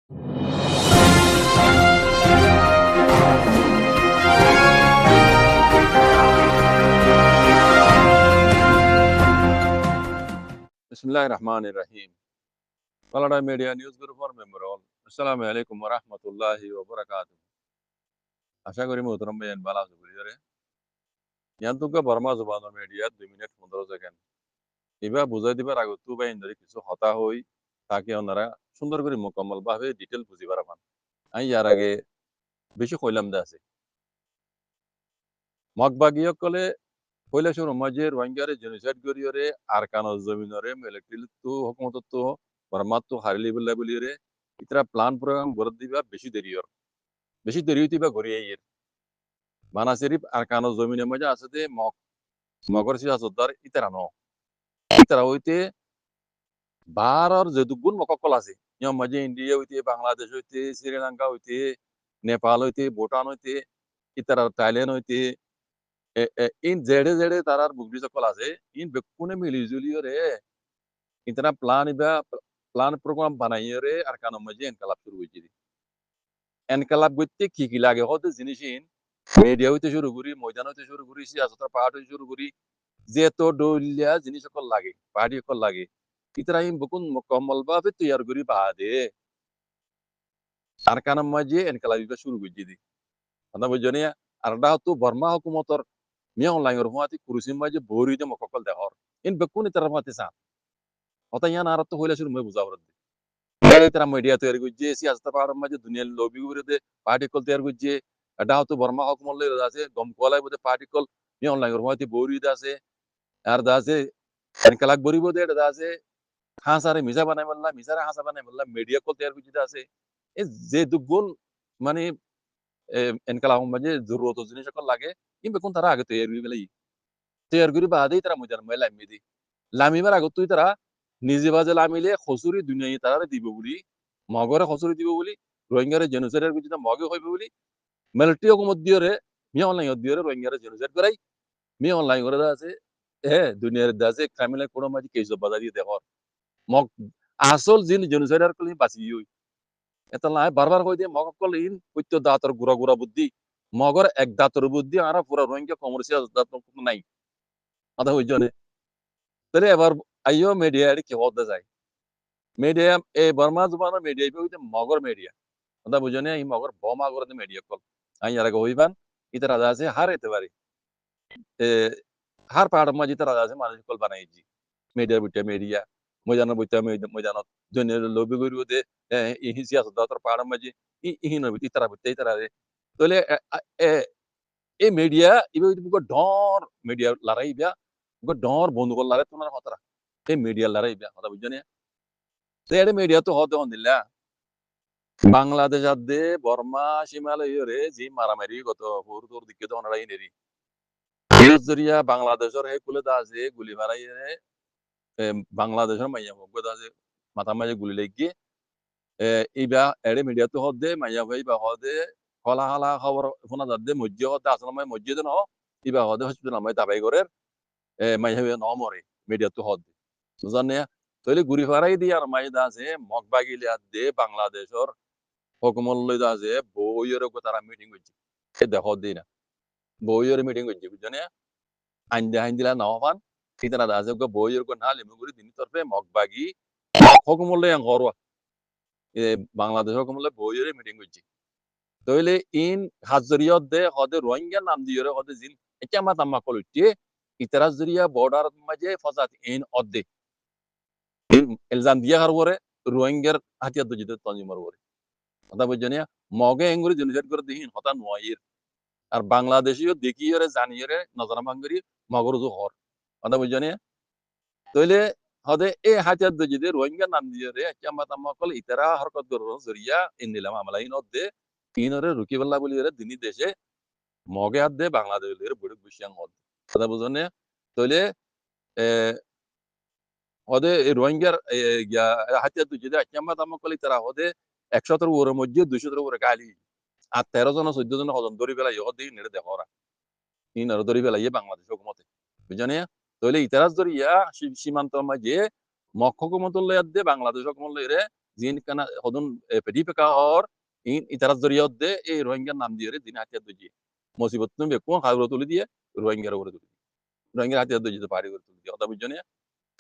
Bismillahir Rahmanir Rahim. Kannada Media News Group for member all. Assalamu alaikum wa rahmatullahi wa barakatuh. আশা করি মোহতরম ভাইয়ান ভালো আছো বুঝরে ইয়ান্তুকা বর্মা জবান media 2 minute 15 second এবা বুঝাই দিবার আগে তু ভাই ইন্দরি কিছু হতা হই তাকে ওনারা সুন্দর করে মোকাম্মল ভাবে ডিটেল বুঝিবার পান আমি ইয়ার আগে বেশি কইলাম দা আছে মগবাগিয় কলে কইলা শুরু মাঝে রোহিঙ্গারে জেনোসাইড করিয়রে আরকানো জমিনরে মিলিটারি তো হুকুমত তো বর্মা তো হারিলি বল্লা বলিরে ইতরা প্ল্যান প্রোগ্রাম গড় দিবা বেশি দেরি হইতিবা গড়িয়ে মানা শরীফ আরকানো জমিনের মাঝে আছে যে মগর সিয়াসতদার ইতারা হইতে বারর যে দুগুণ মককল আছে ইয়ম মাঝে ইন্ডিয়া হইতে বাংলাদেশ হইতে শ্রীলঙ্কা হইতে নেপাল হইতে ভুটান হইতে ইতারা থাইল্যান্ড হইতে ইন জেডে জেডে তারার বুগড়ি সকল আছে ইন বেকুনে মিলি জুলিও রে ইতারা প্ল্যান প্রোগ্রাম বানাইয়ে রে আরকানো মাঝে এনকালাব শুরু হয়েছে এনকালাব করতে কি লাগে হতে জিনিস মিডিয়া হইতে শুরু করি ময়দান হইতে শুরু করি সিয়াসতের পাহাড় হইতে শুরু করি যে তো ডলিয়া জিনিস সকল লাগে পার্টি সকল লাগে ইতরা ইম বকুন মুকম্মল ভাবে তৈয়ার করি বাদে আর কানাম মাঝে এনকালাবিবা শুরু করে দি কথা বুঝনি আর ডা তো বর্মা হুকুমতর মিয়া অনলাইন রহমাতি কুরুসিম মাঝে বরিতে মককল দেহর ইন বেকুন ইতরা মাতে সা হতা ইয়ান আর তো হইলা শুরু মই বুঝাবর ইতরা মিডিয়া তৈরি করছে সিয়াসতের পাহাড় মাঝে দুনিয়ার লবি করে দে পার্টি কল তৈরি করছে এটা হতো বর্মা হকুমল আছে গম কলাই বোধে পার্টি কল মিয়া অনলাইন রহমাতি বরিতে আছে আর দাসে এনকালাক বরিব দে দাসে হাসারে মিজা বানাই বললা মিজারে হাসা বানাই বললা মিডিয়া কল তৈরি করতে আছে এ যে দুগুণ মানে এনকালাক মাঝে জরুরত জিনিস সকল লাগে কিন্তু কোন তারা আগে তৈরি করি বাদেই তারা মজার মই লামি দি লামিবার আগত তুই তারা নিজে বাজে লামিলে খসুরি দুনিয়া তারা দিব বলি মগরে খসুরি দিব বলি রোহিঙ্গারে জেনোসাইডের কিছু মগে হইবে বলি মিলিটারি হুকুমত দিয়রে মিয়া অনলাইন দিয়রে রোহিঙ্গারে জেনোসাইড করাই মিয়া অনলাইন করে আছে দুনিয়ার দাসে ক্রাইমিনাল কোনো মাঝে কেস বাজার দিয়ে দেখর মগ আসল জিন জেনোসাইডার কলি বাঁচি এটা লাই বারবার কই দিয়ে মগ কল ইন কইত দাতর গুড়া গুড়া বুদ্ধি মগর এক দাতর বুদ্ধি আর পুরা রোহিঙ্গা কমার্শিয়াল দাতর নাই আদা হই জনে তাহলে এবার আইও মিডিয়া কি হতে যায় মিডিয়া এই বর্মা জবানের মিডিয়া হইতে মগর মিডিয়া আদা বুঝনে এই মগর বোমা করে মিডিয়া কল আই আর হইবান ইতার রাজা আছে হার এতে পারি হার পাহাড় মাঝে তারা আছে মানুষ কল বানাইছি মিডিয়ার বুঝতে মিডিয়া মজানো বুঝতে মজানো জনের লবি করিব দে ইহি সিয়াসত দাতর পাহাড় মাঝে ইহি নবি ইতারা বুঝতে ইতারা তাহলে এই মিডিয়া ইবে ডর মিডিয়া লড়াই বিয়া ডর বন্ধু কর লড়াই তোমার হতরা এই মিডিয়া লড়াই বিয়া কথা বুঝছো তো এটা মিডিয়া তো হতে হন দিল্লা বাংলাদেশ আদে বর্মা সীমালয় রে যে মারামারি গত হুর তোর দিকে তো ওনারাই নেরি জরিয়া বাংলাদেশের হে কুলে দা আছে গুলি মারাই রে বাংলাদেশের মাইয়া মগ্গ দা আছে মাথা মাঝে গুলি লেগে ইবা এড়ে মিডিয়া তো হদে মাইয়া ভাই বা হদে হলা হলা খবর শোনা যাতে মসজিদ হদে আসলে মাই মসজিদ ন ইবা হদে হসপিটাল মাই দাবাই করে মাইয়া ভাই ন মরে মিডিয়া তো হদে বুঝানে তৈলে ঘুরি ফারাই দিয়ে আর মাই দা আছে মগবাগিলে দে বাংলাদেশের হুকুমত লই দা আছে বইয়ের তারা মিটিং করছে এ দেখো দিই না বইয়ের মিটিং করছে বুঝছনে আইন দিলা নওয়ান ইতারা দা আছে বইয়ের না লিমু করে দিন তরফে মগবাগি হুকুমত লই ঘরওয়া বাংলাদেশ হুকুমত বইয়ের মিটিং করছে তইলে ইন হাজরিয়ত দে হদে রোহিঙ্গা নাম দিয়ে হদে জিন এটা মা তাম্মা কলুটি ইতারা জরিয়া বর্ডার মাঝে ফসাত ইন অদ্দে ইলজাম দিয়া হারবরে রোহিঙ্গার হাতিয়ার দজিতে তঞ্জিমার বরে কথা বুঝছনি মগে এঙ্গুরি জেনোসাইড করে দিহিন হতা নোয়াইর আর বাংলাদেশীয় দেখিয়ে জানিয়ে নজর ভাঙ্গরি মগর জু হর কথা বুঝছনি তইলে হদে এ হাতিয়ার দজিতে রোহিঙ্গা নাম দিয়ে রে চাম্মা তাম্মা কল ইতারা হরকত গর জরিয়া ইন্দিলাম আমলা ইন অদ্দে ইনরে রুকিবাল্লা বলি রে দিনী দেশে মগে হাত দে বাংলাদেশের বড় বুশিয়াং হদ কথা বুঝছনি তইলে হদে রোহিঙ্গার হাতিয়ার দজিতে চাম্মা তাম্মা কল ইতারা হদে 100 ওর মধ্যে 200 ওরে গালি আর 13 জন 14 জন হজন ধরি বেলা ইহ দিই নেড়ে দেখরা ইন আর ধরি বেলা বাংলাদেশ হুকুমতে বুঝছনি তইলে ইতারাজ ধরিয়া সীমান্ত মাঝে মক্ষ হুকুমত লইয়া দে বাংলাদেশ হুকুমত লইরে জিন কানা হদুন পেডি পেকা or in itaras জরিয়ত দে এই রোহিঙ্গার নাম দিয়ে দিন হাতিয়ার দজি মুসিবত তুমি বেকুন খাগর তুলি দিয়ে রোহিঙ্গার উপরে তুলি রোহিঙ্গার হাতিয়ার দজি তো পারি করে তুলি দিয়ে কথা বুঝছো না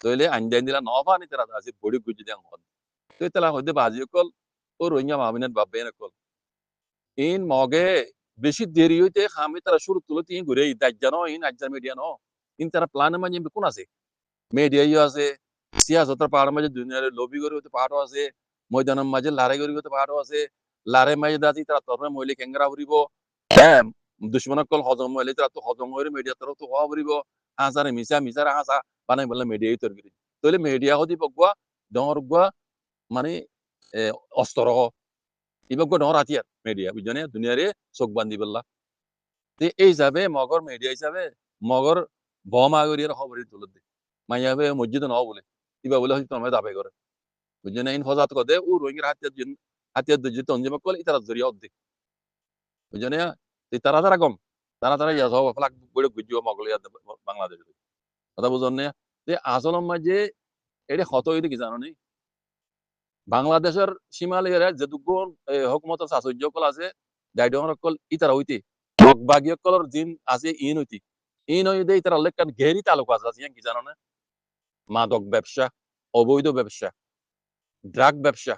তইলে আইন দিলা নবানি তারা আছে বড়ি গুজি দেন হদ তো তালা হইতে বাজি কল ও রোহিঙ্গা মামিনাত বাব্বে না কল ইন মগে বেশি দেরি হইতে খামি তারা শুরু তুলে তিন ঘুরে দাজ্জানো ইন আজ্জার মিডিয়া নো ইন তারা প্ল্যানের মাঝে বেকুন আছে মিডিয়াইও আছে সিয়াসতের পাহাড়ের মাঝে দুনিয়ার লবি করে হতে পাহাড়ও আছে ময়দানের মাঝে লারে করে হতে পাহাড়ও আছে লারে মাঝে দাঁতি তারা তরফে মহিলা কেঙ্গরা ফুরিব হ্যাঁ দুশ্মনক কল হজম হইলে তারা তো হজম হয়ে মিডিয়া তরফ তো হওয়া ফুরিব হাসারে মিশা মিশারে হাসা বানাই বললে মিডিয়াই তৈরি করি তাহলে মিডিয়া হতে বগুয়া ডর গুয়া মানে অস্ত্র ইবগুয়া ডর হাতিয়ার মিডিয়া বুঝছো দুনিয়ারে চোখ বান্ধি বললা এই হিসাবে মগর মিডিয়া হিসাবে মগর বম আগরিয়ার খবর তুলে দে মাইয়াবে মসজিদ ন বলে ইবা বলে হয়তো আমরা দাবে করে বুঝছো না ইন ফজাত কদে ও রোহিঙ্গার হাতিয়ার দজি তঞ্জিম কল ইতারা জরিয়া অদ্দে বুঝছো না তারা তারা কম তারা তারা ইয়া সব ফলাক বড় গুজিও মগল ইয়া বাংলাদেশ কথা বুঝন না যে আসল মাঝে এটা ক্ষত হইতে কি জানো নি বাংলাদেশের সীমালেরা যেটুকু হকুমতের শাসর্য কল আছে গাইডন কল ইতারা হইতে বাগিয় কলর জিন আছে ইন হইতে ইতারা লেখান ঘেরি তালুক আছে কি জানো না মাদক ব্যবসা অবৈধ ব্যবসা ড্রাগ ব্যবসা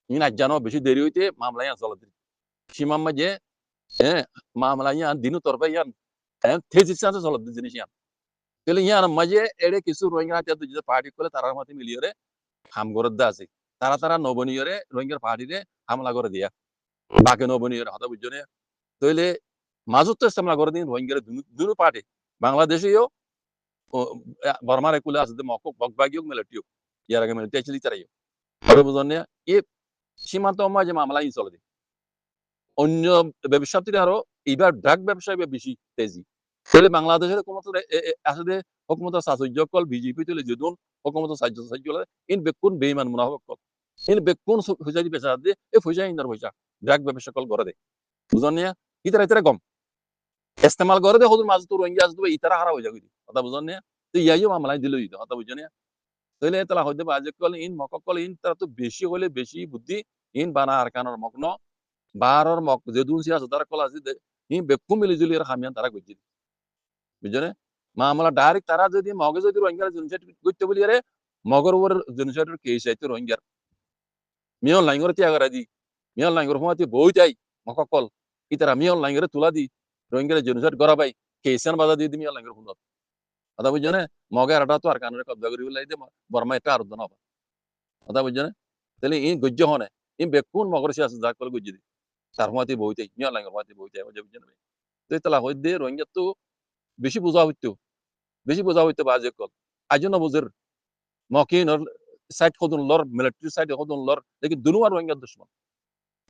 ইন আজ জানো বেশি দেরি হইতে মামলায় চলে সীমার মাঝে হ্যাঁ মামলা ইয়ান দিনু তরফে ইয়ান থেজিস আছে চলে জিনিস ইয়ান তাহলে ইয়ান মাঝে এড়ে কিছু রোহিঙ্গা হাতিয়ার পার্টি করে তারার মধ্যে মিলিয়ে হাম করে দা আছে তারা তারা নবনীয়রে রোহিঙ্গার পার্টিরে হামলা করে দিয়া বাকি নবনীয়রে হতা বুঝছো না তাইলে মাজত তো হামলা করে দিন রোহিঙ্গার দুনো পার্টি বাংলাদেশেও বর্মার একুলে আছে মকক বকবাগিও মিলিটিও ইয়ার আগে মিলিটি ছিল তারাইও আরে বুঝন না এ সীমান্ত মাঝে মামলা ই চলে অন্য ব্যবসায়ীরা আরো এবার ড্রাগ ব্যবসায় বেশি তেজি তাহলে বাংলাদেশের ক্ষমতা আসলে হকুমতের সাহায্য কল বিজেপি তুলে যদুন হকুমতের সাহায্য কল ইন বেকুন বেইমান মুনাফক কল ইন বেকুন পয়সা দি পেশা দিয়ে এই পয়সা ইন্দার পয়সা ড্রাগ ব্যবসা কল করে দে বুঝন না ইতারা ইতারা কম ইস্তেমাল করে দে হদুর মাঝ তো রোহিঙ্গা আসবে ইতারা হারা হয়ে যাবে কথা বুঝন না তো ইয়াইও মামলায় দিল কথা বুঝো না তাহলে তারা হয়তো বাজে কল ইন মকক কল ইন তারা তো বেশি হলে বেশি বুদ্ধি ইন বানা আর কানোর মগ্ন বারর মক যেদুন সিয়াস তারা কল আছে ইন বেকুম মিলি জুলি আর খামিয়ান তারা গজি বুঝছো না মামলা ডাইরেক্ট তারা যদি মগে যদি রোহিঙ্গার জেনোসাইড করতে বলি আরে মগর উপর জেনোসাইডের কেস আইতো রোহিঙ্গার মিয়ন লাইঙ্গর ত্যাগ দি মিয়ন লাইঙ্গর হুমাতি বই যাই মককল ইতারা মিয়ন লাইঙ্গরে তুলা দি রোহিঙ্গার জেনোসাইড করা পাই কেসান বাধা দিয়ে দি মিয়ন লাইঙ্গর হুনত কথা বুঝছো না মগে আরটা তো আর কানুনে কবজা করি বলাই দে বর্মা এটা আর দন কথা বুঝছো না তাহলে ইন গজ্য হনে ইন বেকুন মগর সিয়াস যা কল গজ্জি দি তার হুমাতি বই যাই মিয়ন লাইঙ্গর হুমাতি বই যাই বুঝছো না তো তালা হই দে রোহিঙ্গা তো বেশি বোঝা হইতে বাজে কল আজও বুঝের মকিন সাইড কদুন লর মিলিটারি সাইড কদুন লর লেকিন দুনু আর রোহিঙ্গার দুশ্মন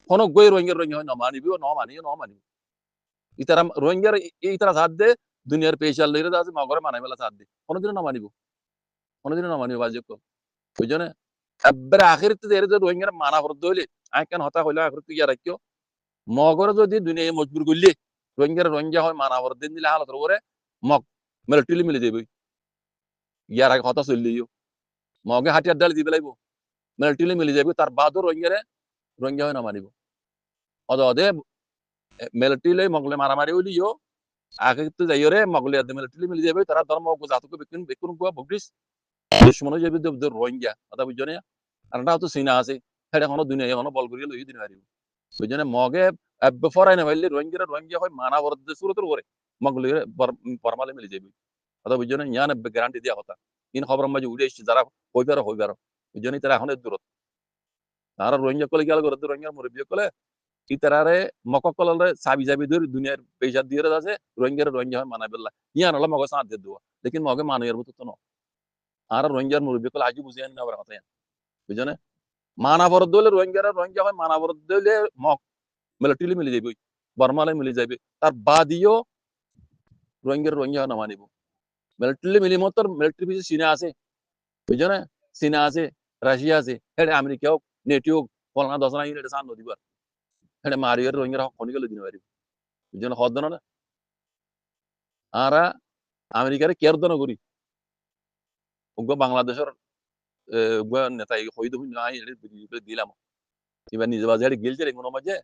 কোন গই রোহিঙ্গার হয় না মানিবিও ন মানিব ইতারা রোহিঙ্গার ইতারা সাথ দে দুনিয়ার পেশাল লইরে আছে মগরে মানাই মেলা সাথ দে কোনদিন না মানিব বাজে কল বুঝছো না এবার আখিরতে এর যে রোহিঙ্গার মানা করতে হইলে আই কেন হতা হইলে আখিরতে গিয়া রাখিও মগরে যদি দুনিয়ায় মজবুর করলে রোহিঙ্গা হয় মানা করতে দিলে হালত করে মগ মিলিটারি মিলে যাবে ইয়ার আগে কথা চললিও মগে হাতিয়ার ডাল দিবে লাগবো মিলিটারি মিলে যাবে তার বাদও রোহিঙ্গা হয় না মানিব অদে মিলিটারি মগলে মারামারি হইলিও আগে তো যাইও রে মগলে মিলিটারি মিলে যাবে তারা ধর্ম জাতকে বেকুন কুয়া ভগ্রিস দুশ্মন হয়ে যাবে রোহিঙ্গা কথা বুঝছো না আর না তো সিনা আছে সেটা এখনো দুনিয়া এখনো বল করিয়ে লই দিন পারিব বুঝছো না মগে ফরাই না পাইলে রোহিঙ্গা হয় মানা বরদে সুরতের করে মগলে বর্মালে মিলে যাবে কথা বুঝছো না ইয়ান গ্যারান্টি দেওয়া কথা ইন খবর মাঝে উঠে এসছে যারা হইবার বুঝছো না তারা এখন দূরত তারা রোহিঙ্গা কলে গেল করে রোহিঙ্গার মুরব্বী কলে ই তারারে মককলরে চাবি ধরে দুনিয়ার পেশা দিয়ে আছে রোহিঙ্গা হয় মানা বেল্লা ইয়ান হলো মগে সাথ দিয়ে দেওয়া লেকিন মগে মানইয়ার মতো তো ন আর রোহিঙ্গার মুরব্বী কলে আজও বুঝিয়ে না কথা বুঝছো না মানা বরদ দিলে রোহিঙ্গা হয় মানা বরদ দিলে মক মিলিটারি মিলে যাবে বর্মালে মিলে যাবে তার বাদিও রোহিঙ্গা না মানিব মিলিটারি মিলি মতো মিলিটারি পিছিয়ে চীনা আছে বুঝছো না চীনা আছে রাশিয়া আছে হেডে আমেরিকা হোক নেটো হোক ফলনা দশনা এটা সান নদীবার হেডে মারিয়ার রোহিঙ্গার হক খনি গেলে দিন পারিব বুঝছো না হদ না আরা আমেরিকারে কেয়ার দন করি বাংলাদেশের gwa netai hoydo hun ai dilam iba ni bazari geljere ngono maje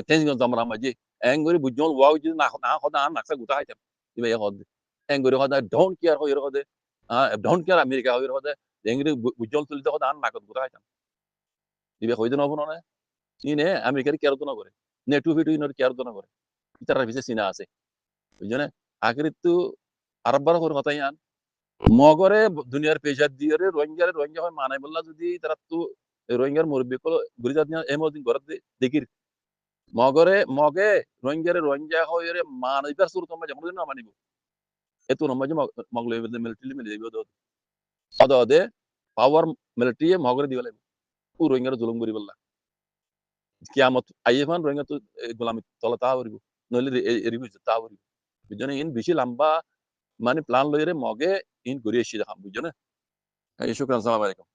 tension zamra maje engori bujol wawji na hoda naksa guta item iba ya hod engori hoda don't care hoyro hode don't care america hoyro hode engri bujol tulde hoda nakot guta item iba hoydo no bono na ine america ri care do na করে নেটু ফিটু ইনর care do na করে ইতারা বিসে সিনা আছে বুঝছনে আখরিতু আরববার করে কথা ইয়ান মগরে দুনিয়ার পেশার দিয়ে রোহিঙ্গা হয় মানাই বললা যদি তারা তো রোহিঙ্গার মুরব্বী কল গুরিজাত নিয়া এমদিন ঘর দেখির মগে রোহিঙ্গা হয় রে মানাইবার সুরত মা যেমন না মানিব এত নমাজে মগলে মিলিটারি মিলে যাবে অদে পাওয়ার মিলিটারি মগরে দিবলে ও রোহিঙ্গার জুলুম করি বললা কিয়ামত আইফান রোহিঙ্গা তো গোলামি তলা তা হরিব নইলে এরিব তা হরিব বুঝছনে ইন বেশি লম্বা মানে প্ল্যান লইরে মগে ইন ঘুরে এসে দেখাম বুঝছনে শুকরান সালাম আলাইকুম